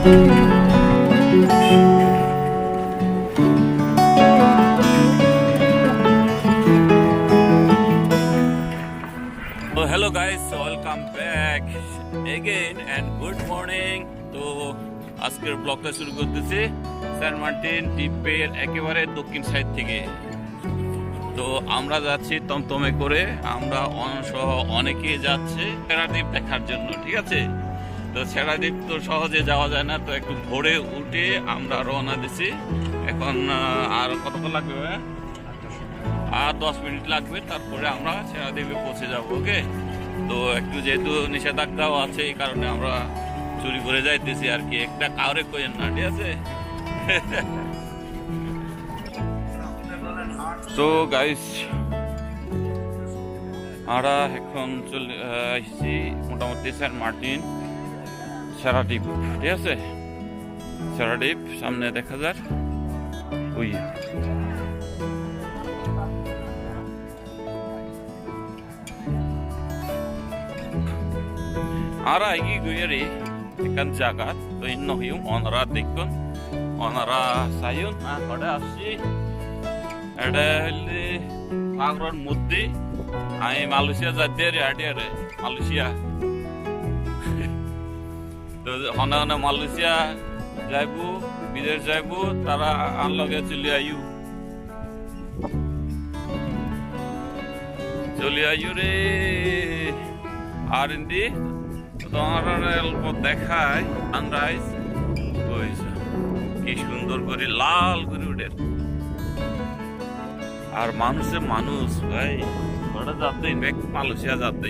Hello guys, welcome back again and good morning. তো আজকের ব্লগটা শুরু করতেছি সেন্ট মার্টিন দ্বীপের একেবারে দক্ষিণ সাইড থেকে। তো আমরা যাচ্ছি টমটমে করে, আমরা সহ অনেকে যাচ্ছে ছেড়াদ্বীপ দেখার জন্য, ঠিক আছে? তো ছেড়াদ্বীপ তো সহজে যাওয়া যায় না, তো একটু ভোরে উঠে আমরা রওনা দিছি। এখন আর কতক্ষণ লাগবে? আর 10 মিনিট লাগবে, তারপরে আমরা ছেড়াদ্বীপে পৌঁছে যাবো। ওকে, তো একটু যেহেতু নিষেধাজ্ঞাও আছে, এই কারণে আমরা চুরি করে যাইতেছি আর কি। একটা কাউরে কইেন না, ঠিক আছে? তো গাইস, আমরা এখন চলে আসছি মোটামুটি সেন্ট মার্টিন ছেড়াদ্বীপ, ঠিক আছে? ছেড়াদ্বীপ সামনে দেখা যায় ওই। Ara igi guyari ikan jagat to inno hium onara dikkon onara sayun pada assi ede heli agron muddi ai Malaysia jadere adiare Malaysia to hona Malaysia jaibu bidesh jaibu tara anloge chuli ayu re আর ইন্দি দেখায় sunrise কি সুন্দর করে লাল করে উঠে। আর মানুষে মানুষ ভাই ওটা যাতে মালয়েশিয়া যাতে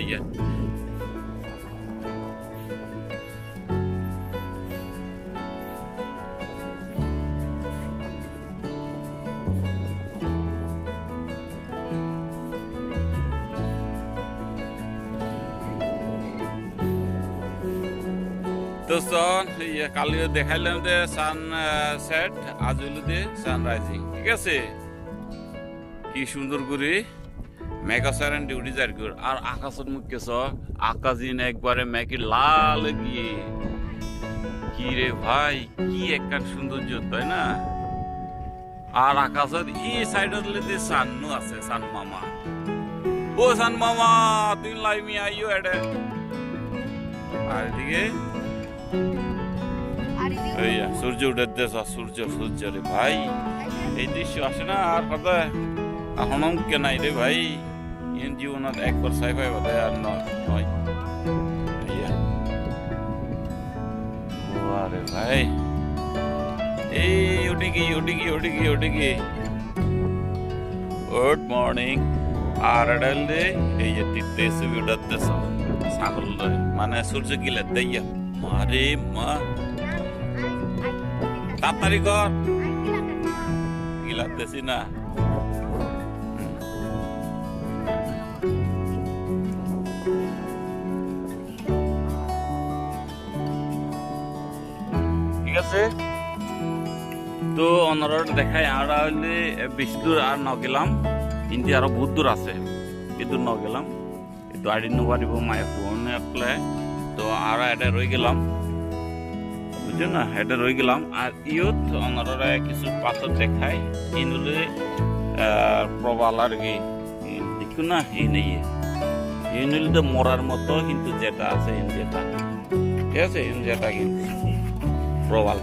কালি দেখাইলাম যে সানসেট, আজ হলো যে সানরাইজিং, ঠিক আছে? কি সুন্দর করে মেঘাসারেন ডিউটি যার কর। আর আকাশের মুখে আকাশিন একবারে মেঘে লাল গিয়ে কি রে ভাই, কি একটা সৌন্দর্য, তাই না? আর আকাশের এই সাইডত যে সান্নু আছে, সান মামা। ও সান মামা, তুই লাইমি আইও এডে। আর এদিকে সূর্য উঠে, সূর্য রে ভাই, এই দৃশ্য আসে না আর কথা এখন কেনাই রে ভাই। ইন জীবনত একবার সাইফাই বাদে আর নয়। আরে ভাই, এই ওটি কি গুড মর্নিং। আর এডালে এই যে তিতে ছবি উঠাতেছ ছাগল, মানে সূর্য গিলে দেইয়া মারে মা, তাড়াতাড়ি কর, গিলাতেছি না। ঠিক আছে, তো অন্যরা দেখাই আমরা হইলে বেশি দূর আর ন গেলাম, কিন্তু আরো বহুত দূর আছে, এই দূর ন গেলাম। কিন্তু আইডি নো পারিব মাই ফোন অ্যাপ্লাই। তো আর এটা রয়ে গেলাম, বুঝছেন না? এটা রয়ে গেলাম। আর ইয়ত অন্যরা কিছু পাথর দেখায়, ইনুলে প্রবাল আর কি দেখুন না, ইনুলে তো মরার মতো, কিন্তু যেটা আছে যেটা, ঠিক আছে? যেটা কিন্তু প্রবাল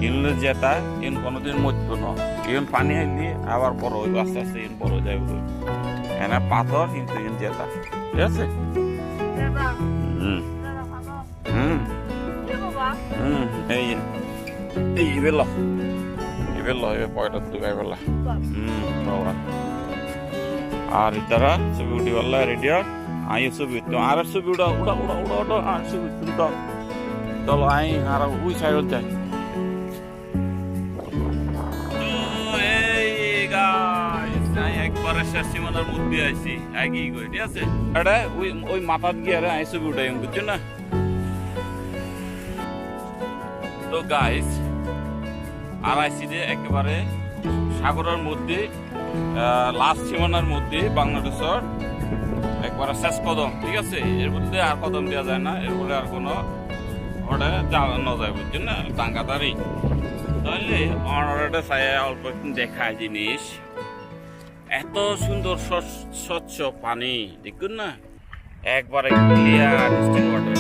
ইনুলে যেটা ইন কোনোদিন মরতো না, ইন পানি আইলি আবার বড় হইব, আস্তে আস্তে ইন বড় যাইব। এনা পাথর কিন্তু ইন যেটা, ঠিক আছে? পয়টা দুগাই বেলা। আর ইতারা ছবি উঠি বেলা রেডিও আই ছবি উঠতাম, আর ছবি উড়া উড়া উড়া উড়া উড়া আর ছবি উঠতাম। চলো আই আর ওই সাইড যাই। একবারে শেষ সীমানার মধ্যে আইছি, আগেই গই, ঠিক আছে? এটা ওই মাথাত গিয়ে আর আই ছবি উঠাই, বুঝছো না? তো গাইস, আর আইসি যে একেবারে সাগরের মধ্যে, লাস্ট সীমানার মধ্যে বাংলাদেশের একবারে শেষ কদম, ঠিক আছে? এর মধ্যে আর কদম দেওয়া যায় না, এরপরে আর কোনো ওটা জ্বালানো যায় বুঝছেন না টাঙ্গাতারি তাহলে অনারটা চাই অল্প একটু দেখায় জিনিস এত সুন্দর স্বচ্ছ পানি দেখুন না একবারে ক্লিয়ার ডিস্ট্রিক্ট ওয়াটার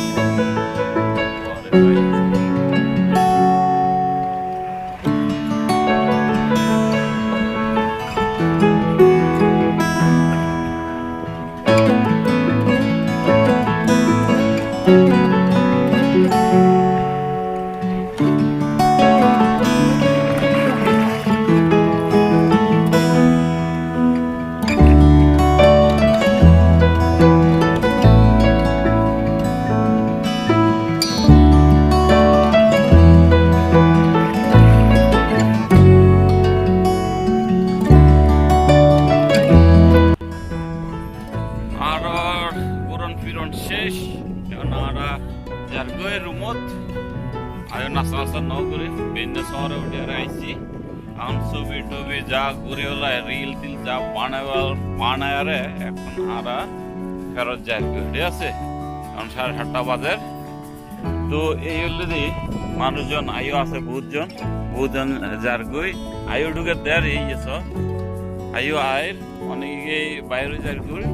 শেষ এখন আমরা জারগোয় রুমত আয় নাস্তা নাস্তা ন করে বেন্য শহরে উঠে আইছি এখন ছবি টবি যা ঘুরে ওলা রিল টিল যা বানায় এখন আমরা ফেরত জারগো ঠিক আছে এখন 7:30 বাজে তো এই হলে মানুষজন আইও আছে বহুজন জারগোয় আইও ঢুকে দেয় এই আইও আয়ের অনেকে বাইরে জারগোয়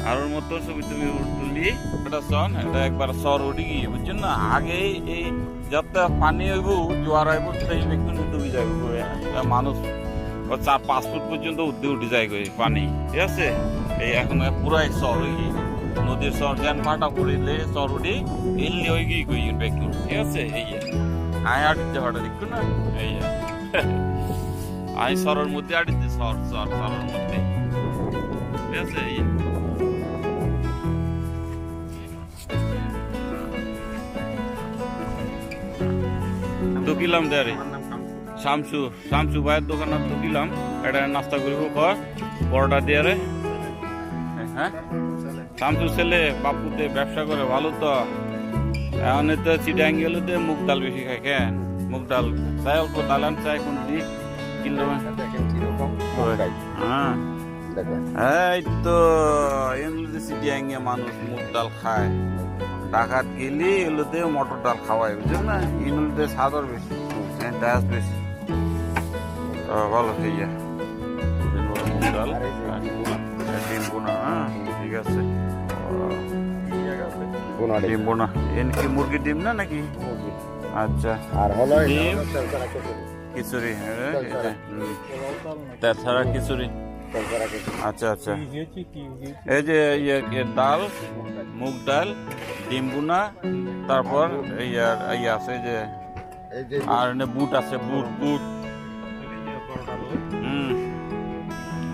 আর ওর মতো ছবি তুমি তুলি এটা সন এটা একবার সর উঠে গিয়ে বুঝছেন না আগে এই যত পানি হইব জোয়ার হইব সেই একটু ডুবে যাবে মানুষ 4-5 ফুট পর্যন্ত উঠে যায় পানি ঠিক আছে এই এখন পুরাই সর হয়ে গিয়ে নদীর সর যেন পাটা পড়িলে সর উঠে এলি হয়ে গিয়ে গই বেগুন ঠিক আছে এই আয় আটিতে হঠাৎ দেখুন না এই আই সরের মধ্যে আটিতে সরের মধ্যে ঠিক আছে এই ঢুকিলাম দেয়ারে শামসু ভাইয়ের দোকানে ঢুকিলাম এটা নাস্তা করিব কর পরোটা দেয়ারে হ্যাঁ শামসু ছেলে বাপুতে ব্যবসা করে ভালো তো এখন তো চিটাং গেলে তো মুগ ডাল বেশি খায় কেন মুগ ডাল চাই অল্প ডালান চাই কোন দিক কিনলো এই তো এগুলোতে চিটাং মানুষ মুগ ডাল খায় ঢাকাত গেলে এগুলোতে মটর ডাল খাওয়াই বুঝছেন না এগুলোতে সাদর বেশি টেস্ট বেশি ভালো খাইয়া ডাল ডিম বোনা হ্যাঁ ঠিক আছে ডিম বোনা এন কি মুরগির ডিম না নাকি আচ্ছা আর হলো ডিম খিচুড়ি তাছাড়া খিচুড়ি আচ্ছা আচ্ছা এই যে ডাল মুগ ডাল ডিম বোনা তারপর এই আছে যে আর বুট আছে বুট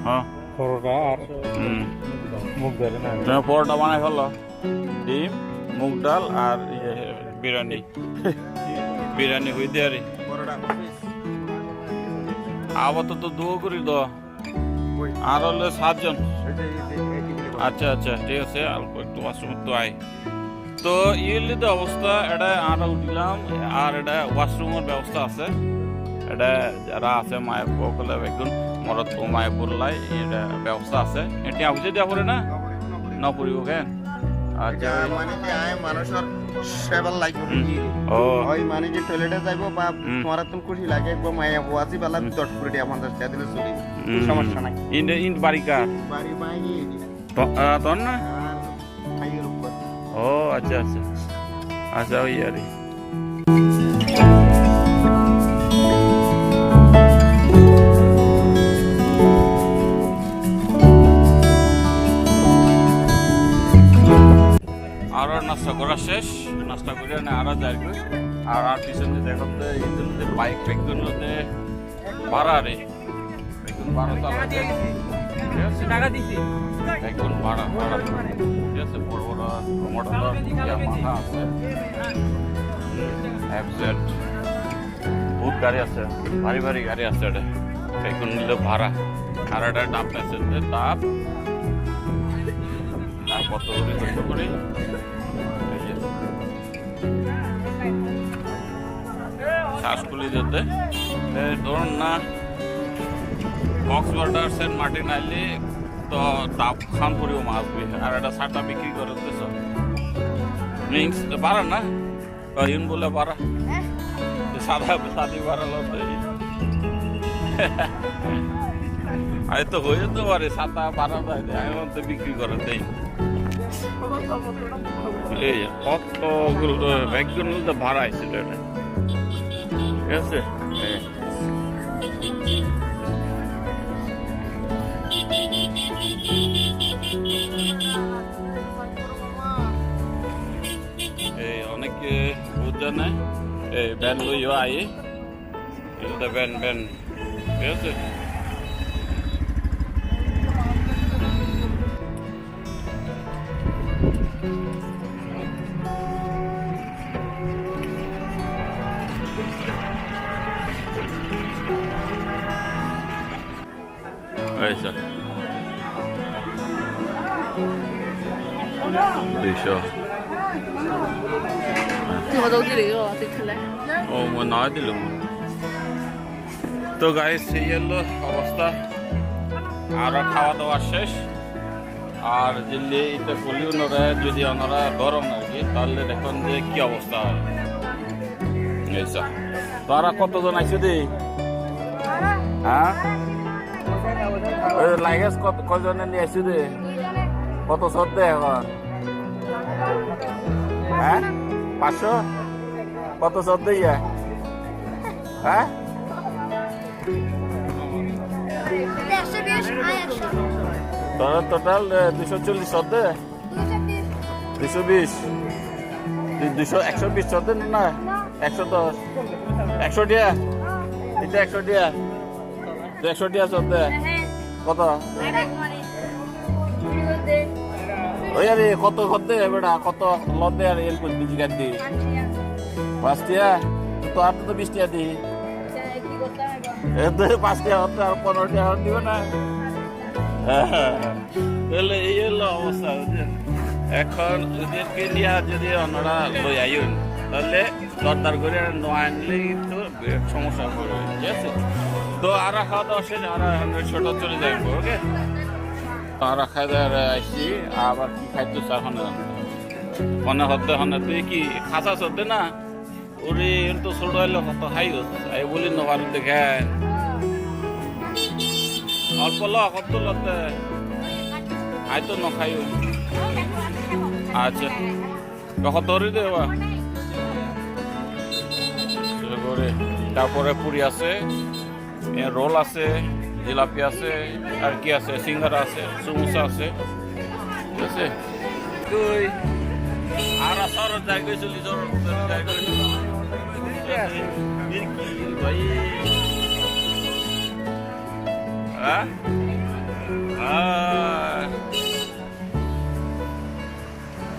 হ্যাঁ পরোটা আর মুগ ডাল তুমি পরোটা বানাই ফেলো ডিম মুগ ডাল আর বিরিয়ানি হয়ে দেয়ারি আপাতত দুও করি তো আর হলো 7 জন আচ্ছা আচ্ছা ঠিক আছে অল্প একটু ওয়াশরুম তো আয় তো ইয়েলি তো অবস্থা এটা আমরা উঠলাম আর এটা ওয়াশরুমের ব্যবস্থা আছে এটা যারা আছে মায়াপুর একজন মরত মায়াপুর লাই এটা ব্যবস্থা আছে এটি বুঝে দেওয়া পড়ে না পড়িব কেন আচ্ছা মানে যে আয় মানুষের সেবা লাগবে ও ওই মানে যে টয়লেটে যাইবো বা তোমার তুমি খুশি লাগে একবার মায়া ওয়াজি বালা 10 ফুট দিয়া 50 টাকা দিলে চলি সমস্যা নাই ইন বাড়ি বাড়ি তো না আইয়ের উপর ও আচ্ছা আচ্ছা আচ্ছা ওই আরে আরো নাস্তা করা শেষ নাস্তা করে আরো যাই আর পিছনে দেখতে এইগুলোতে বাইক বেগুলোতে ভাড়া রে বেগুন 12 টাকা দিছি বেগুন ভাড়া ঠিক আছে বড় বড় টমেটো মাথা আছে এফজেড বহুত গাড়ি আছে ভারী ভারী গাড়ি আছে এটা বেগুন নিলে ভাড়া আর এটা ডাব আছে ডাব কত করে শ্বাসগুলি যেতে ধরুন না কক্সবাজার সেন্ট মার্টিন আইলে তো ডাব খান পরিও মাছ আর এটা সারটা বিক্রি করে দিতেছ মিক্স পারেন না ইউন বলে বাড়া সাদা সাদি বাড়া লোক আমি তো হয়ে যেতে পারে সাদা বাড়া আমি তো বিক্রি করে দেই এই কতগুলো ব্যাগগুলো তো ভাড়া আইছিল এটা ঠিক আছে এই অনেকে বুঝে না এই ব্যান লইও আই এটা ব্যান ব্যান ঠিক আছে Aisa. Deixa.我都这里有，对出来。Oh, মই নাই দিলো তো গাইস এই হলো অবস্থা আর খাওয়া দাওয়া শেষ আর দিল্লি এতে পলিউনরে যদি ওনারা গরম আর কি তাহলে দেখুন যে কি অবস্থা হয় এইসা তারা কতজন আইছে দি হ্যাঁ লাগেজ কজনে নিয়ে আসি দে কত শত দে এখন হ্যাঁ 500 কত শত দে হ্যাঁ তোরা টোটাল 240 শত দে 220 120 শত দে না 110 100 দিয়া এটা 100 দিয়া 100 দিয়া শত দে কত ওই আরে কত করতে বেটা কত লদে আর এল কোন বিজি গাড়ি 5 টিয়া তো আর তো 20 টিয়া দি এত 5 টিয়া হতে আর 15 টিয়া দিবে না তাহলে এই হলো অবস্থা এখন ওদেরকে নিয়ে যদি ওনারা লই আইন তাহলে দরদার করে নো আনলে কিন্তু সমস্যা পড়বে ঠিক আছে তো আর খাওয়া দাওয়া শেষ আর ছোট চলে যাবো ওকে আর খাই দাওয়া আসছি আবার কি খাইতো স্যার মনে হতে হনে তুই কি খাসা চলতে না ওরে তো ছোট হইলো কত খাই এই বলি নবার দেখে অল্প ল কত লতে আই তো নখাই আচ্ছা কত ধরে দেবা তারপরে পুরি আছে রোল আছে জিলাপি আছে আর কি আছে সিঙ্গারা আছে সমোসা আছে ঠিক আছে তুই আর আসর জায়গায় চলি ভাই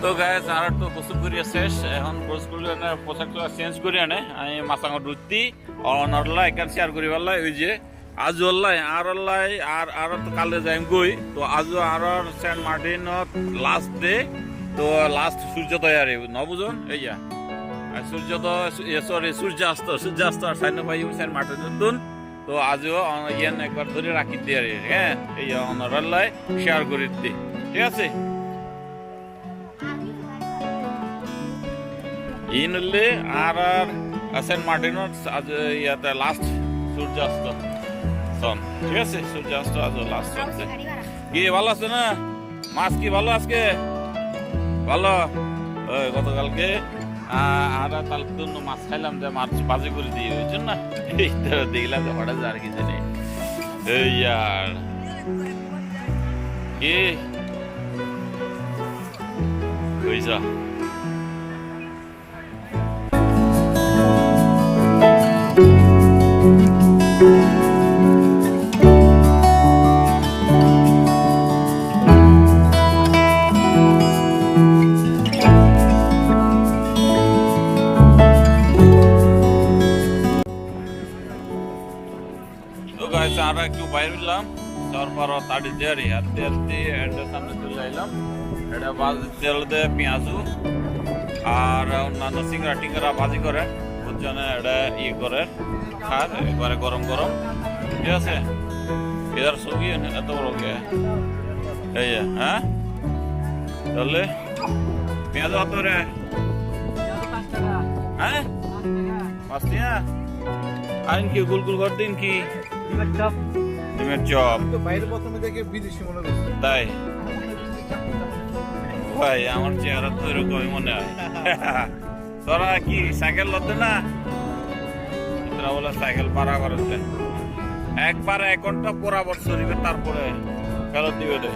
তো গাইস আর তো গোসল করিয়া শেষ এখন গোসল করিয়া না পোশাকটা চেঞ্জ করিয়া নে আমি মাছাঙ্গর রুটি অনরলা এখান শেয়ার করি পারলাই ওই যে আজু আল্লাহ আর আর তো কালে যাইম গই তো আজু আর সেন্ট মার্টিনত লাস্ট ডে তো লাস্ট সূর্যোদয় আর ন বুঝুন এইয়া সূর্যোদয় সরি সূর্যাস্ত আর সাইন ভাই সেন্ট মার্টিনত তো আজও ইয়ান একবার ধরে রাখি দিয়ে আর হ্যাঁ এই অনরলাই শেয়ার করি দি ঠিক আছে ইনলে আর সেন্ট মার্টিনত আজ ইয়াতে লাস্ট সূর্যাস্ত সন ঠিক আছে সূর্যাস্ত আজ লাস্ট চলছে কি ভালো আছে না মাছ কি ভালো আজকে ভালো ওই গতকালকে আর তাহলে জন্য মাছ খাইলাম যে মাছ বাজি করে দিয়ে ওই জন্য এইটা দেখলাম যে হঠাৎ আর কিছু নেই এই আর কি বুঝা আমরা একটু বাইরে উঠলাম তারপর তাড়ি দেয়ারি আর তেল দিয়ে এটার সামনে চলে এলাম এটা তেল দিয়ে পেঁয়াজু আর অন্যান্য সিঙ্গড়া টিঙ্গড়া ভাজি করে বুঝছেন এটা ইয়ে করে খার একবারে গরম গরম ঠিক আছে এদের সবই এত বড় কে এই হ্যাঁ তাহলে পেঁয়াজ কত রে Pastinya. Ain ki gul ঘর দিন কি? ডিমের চপ। তো বাইরে প্রথমে দেখে বিদেশি মনে হচ্ছে। তাই ভাই আমার চেহারা তো এরকমই মনে হয়। তোরা কি সাইকেল লতে না? তোরা বলে সাইকেল পাড়া করতে একবার 1 ঘন্টা বরাবর চলিবে তারপরে ফেরত দিবে রে।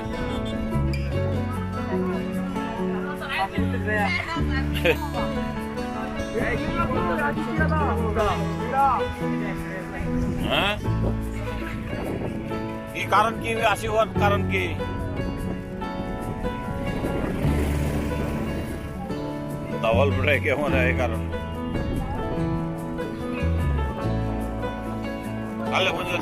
হ্যাঁ কি কারণ কি আসি হওয়ার কারণ কি? ডাবল ব্রেক এমন হয় কারণ আলে বুঝলে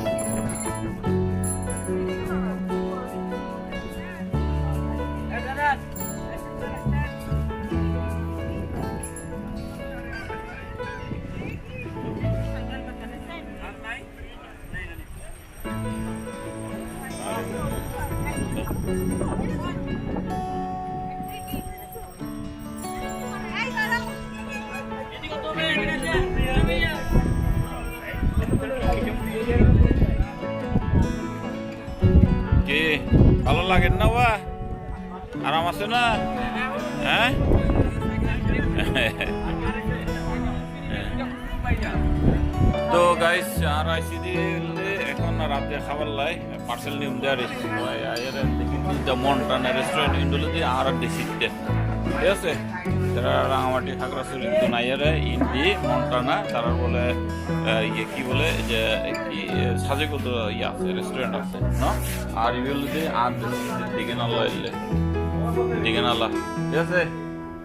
কি ভালো লাগে না বা আরাম আছে না? হ্যাঁ তো গাইস আর আইসি দিলে এখন রাতে খাবার লাই পার্সেল নিয়ম দেওয়ার কিন্তু মন্টানা রেস্টুরেন্ট ইন্ডোলে দিয়ে আর দেশিতে ঠিক আছে তারা রাঙামাটি খাগড়াছড়ি তো নাইয়ারে ইন্ডি মন্টানা তারা বলে ইয়ে কি বলে যে কি সাজেকত ইয়ে আছে রেস্টুরেন্ট আছে না আর ইগুলো দিয়ে আর দিকে নালা এলে দিকে নালা ঠিক আছে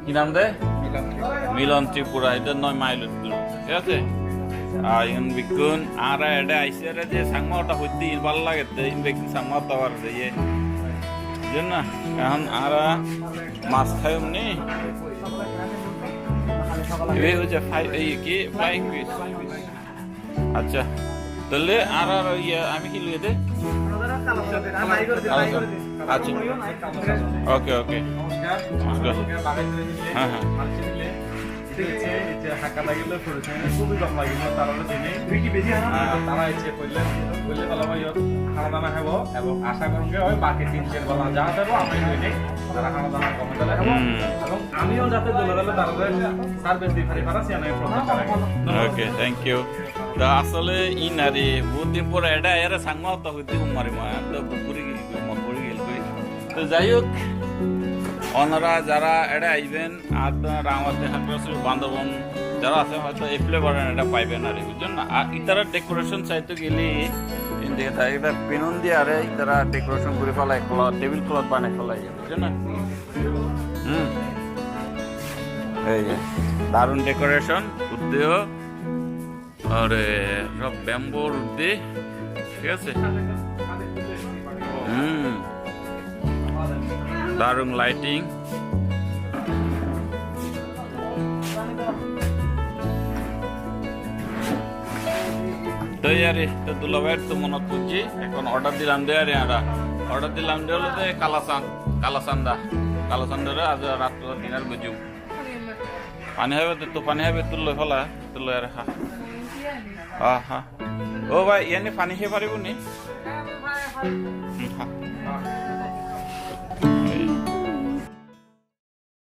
কি নাম দেয় মিলন ত্রিপুরা এটা 9 মাইল ঠিক আছে আর ইন বিকুন আর এটা আইসে যে সাংমাটা হইতে ভালো লাগে ইন বিকুন সাংমাটা আর ইয়ে জন্য এখন আর মাছ খাই এমনি এই হচ্ছে কি 5 পিস আচ্ছা তাহলে আর ইয়ে আমি কি লিয়ে দে আচ্ছা ওকে ওকে নমস্কার হ্যাঁ হ্যাঁ হাঁকা লাগিলে খুবই কম লাগিল তারা তারা ইচ্ছে করলে বললে ভালো খানা দানা খাবো এবং আশা করুন হয় বাকি 3 বলা যা দেবো আমি নেই তারা খানা দানা কমে দিলে খাবো এবং আমিও যাতে দলে দলে তারা সার্ভিস দিয়ে পারাছি আমি ওকে থ্যাংক ইউ তো আসলে ই নারী বহুত দিন পরে এটা এর সাংমা তো হইতে মারি মা তো পুকুরি মন পড়ে গেল তো যাই হোক ওনারা যারা এটা আইবেন আর রাঙামাটি খাগড়াছড়ি বান্দরবন যারা আছে হয়তো এই ফ্লেভার এটা পাইবেন আর বুঝছেন না আর ইতারা ডেকোরেশন চাইতে গেলে এটা পেনুন দিয়ে আরে ইতারা ডেকোরেশন করে ফেলায় টেবিল ক্লথ বানাই ফেলাই বুঝছেন না এই যে দারুণ ডেকোরেশন উদ্দেহ আর সব ব্যাম্বোর উদ্দে ঠিক আছে দারুণ লাইটিং তো ইয়ারে তো দুলাভাইয়ের তো মনত পড়ছি এখন অর্ডার দিলাম দে আরে আমরা অর্ডার দিলাম দে হলো কালাচান্দারে আজ রাত্র ডিনার বুঝুম পানি হবে তো পানি হবে তুললে ফেলা তুললে আর খা হা ও ভাই ইয়ানি পানি খেয়ে পারিব নি